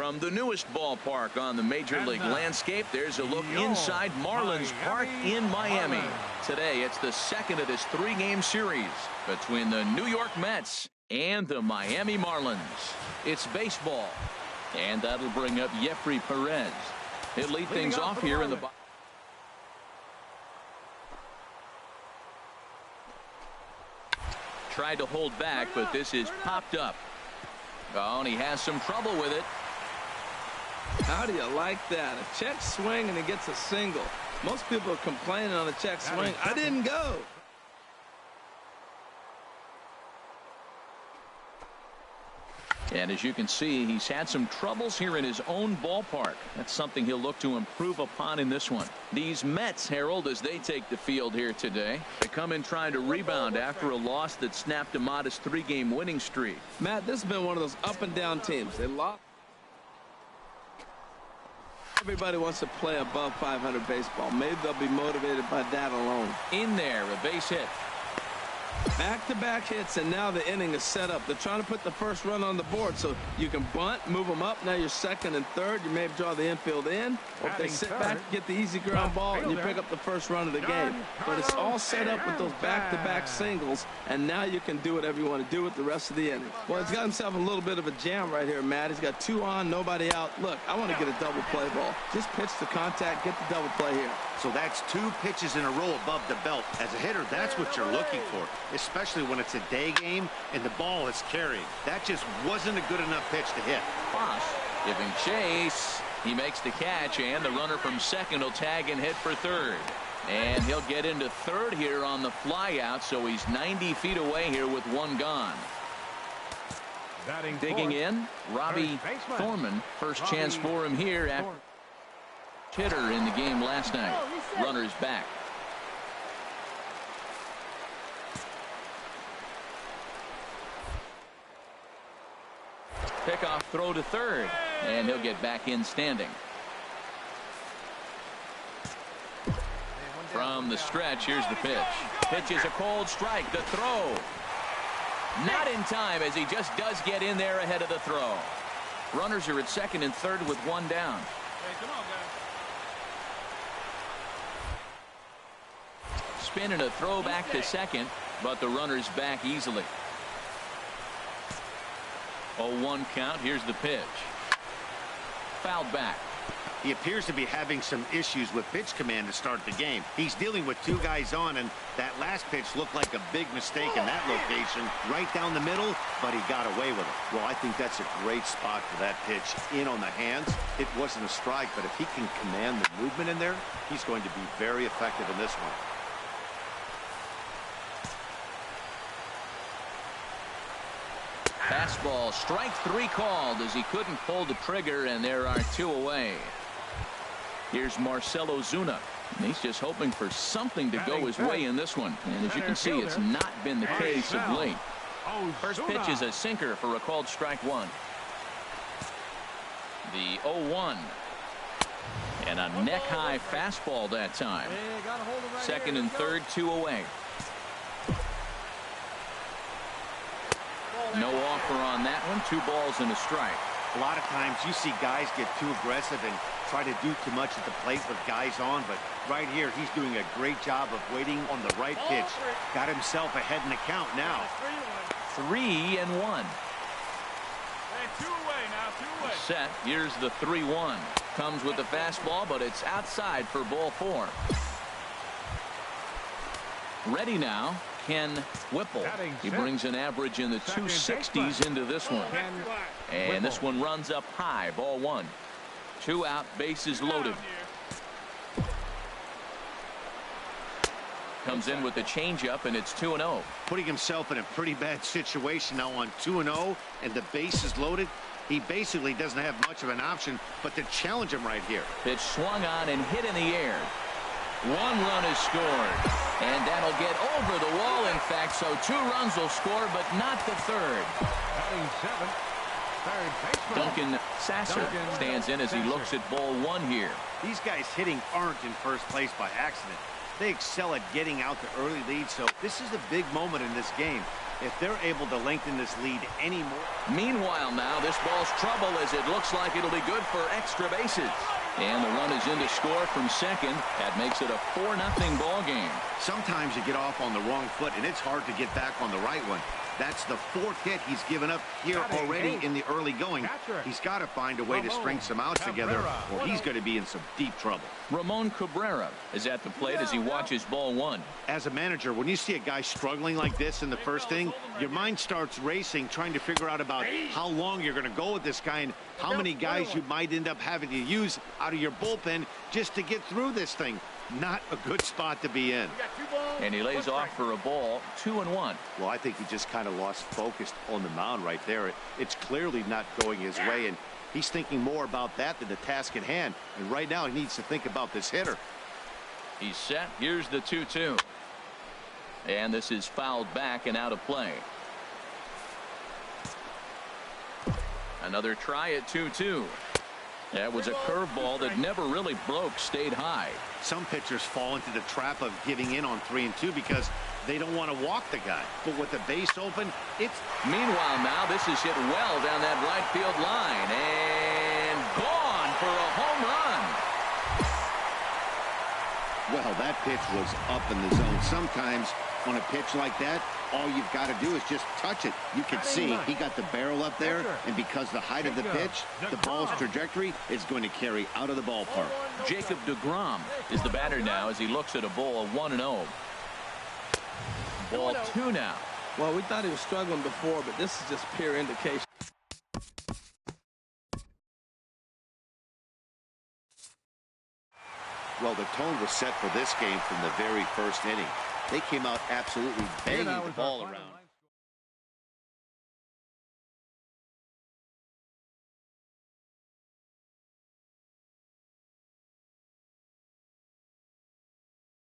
From the newest ballpark on the Major League landscape, there's a look inside Marlins Park in Miami. Today, it's the second of this three-game series between the New York Mets and the Miami Marlins. It's baseball, and that'll bring up Jeffrey Perez. He'll lead things off here in the box. Tried to hold back, but this is popped up. Oh, and he has some trouble with it. How do you like that? A check swing and he gets a single. Most people are complaining on a check swing. I didn't go. And as you can see, he's had some troubles here in his own ballpark. That's something he'll look to improve upon in this one. These Mets, Harold, as they take the field here today, they come in trying to rebound after a loss that snapped a modest three-game winning streak. Matt, this has been one of those up-and-down teams. They lost. Everybody wants to play above 500 baseball. Maybe they'll be motivated by that alone. In there, a base hit. Back-to-back hits, and now the inning is set up. They're trying to put the first run on the board, so you can bunt, move them up. Now you're second and third. You may draw the infield in, or if they sit back, get the easy ground ball, and you pick up the first run of the game. But it's all set up with those back-to-back singles, and now you can do whatever you want to do with the rest of the inning. Well, he's got himself a little bit of a jam right here, Matt. He's got two on, nobody out. Look, I want to get a double play ball. Just pitch to contact, get the double play here. So that's two pitches in a row above the belt. As a hitter, that's what you're looking for, especially when it's a day game and the ball is carrying. That just wasn't a good enough pitch to hit. Bosch giving chase. He makes the catch, and the runner from second will tag and hit for third. And he'll get into third here on the fly out, so he's 90 feet away here with one gone. Digging in, Robbie Thorman. First chance for him here after hitter in the game last night. Runner's back. Pickoff throw to third, and he'll get back in standing. From the stretch, here's the pitch. Pitch is a cold strike. The throw. Not in time, as he just does get in there ahead of the throw. Runners are at second and third with one down. Hey, come on, guys. Spin and a throw back to second, but the runner's back easily. 0-1 count. Here's the pitch. Fouled back. He appears to be having some issues with pitch command to start the game. He's dealing with two guys on, and that last pitch looked like a big mistake in that location. Right down the middle, but he got away with it. Well, I think that's a great spot for that pitch. In on the hands. It wasn't a strike, but if he can command the movement in there, he's going to be very effective in this one. Fastball, strike three called as he couldn't pull the trigger, and there are two away. Here's Marcell Ozuna. And he's just hoping for something to go his way in this one. And as you can see, it's not been the case of late. First pitch is a sinker for a called strike one. The 0-1. And a neck-high fastball that time. Second and third, two away. No offer on that one. 2 balls and a strike. A lot of times you see guys get too aggressive and try to do too much at the plate with guys on, but right here he's doing a great job of waiting on the right pitch. Got himself ahead in the count now. 3-1. Hey, 2 away now, 2 away. Set. Here's the 3-1. Comes with the fastball, but it's outside for ball 4. Ready now, Ken Whipple. He brings an average in the 260s into this one. And this one runs up high, ball 1. 2 out, bases loaded. Comes in with the changeup, and it's 2-0. Putting himself in a pretty bad situation now on 2-0, and the bases loaded. He basically doesn't have much of an option but to challenge him right here. Pitch swung on and hit in the air. 1 run is scored, and that'll get over the wall, in fact, so 2 runs will score, but not the third. Duncan Sasser stands in as he looks at ball 1 here. These guys hitting aren't in first place by accident. They excel at getting out the early lead, so this is a big moment in this game. If they're able to lengthen this lead anymore. Meanwhile now, this ball's trouble as it looks like it'll be good for extra bases. And the run is in to score from second. That makes it a 4-0 ball game. Sometimes you get off on the wrong foot, and it's hard to get back on the right one. That's the 4th hit he's given up here already in the early going. He's got to find a way to string some outs together, or he's going to be in some deep trouble. Ramon Cabrera is at the plate as he watches ball 1. As a manager, when you see a guy struggling like this in the first inning, your mind starts racing, trying to figure out about how long you're going to go with this guy and how many guys you might end up having to use out of your bullpen just to get through this thing. Not a good spot to be in. And he lays off for a ball, 2-1. Well, I think he just kind of lost focus on the mound right there. It's clearly not going his way, and he's thinking more about that than the task at hand. And right now, he needs to think about this hitter. He's set. Here's the 2-2. And this is fouled back and out of play. Another try at 2-2. That was a curveball that never really broke, stayed high. Some pitchers fall into the trap of giving in on 3 and 2 because they don't want to walk the guy. But with the base open, it's... Meanwhile now, this is hit well down that right field line. And gone for a home run. Well, that pitch was up in the zone. Sometimes on a pitch like that, all you've got to do is just touch it. You can see he got the barrel up there, and because the height of the pitch, the ball's trajectory is going to carry out of the ballpark. Jacob deGrom is the batter now as he looks at a ball 1-0. Ball 2 now. Well, we thought he was struggling before, but this is just pure indication. Well, the tone was set for this game from the very first inning. They came out absolutely banging the ball around.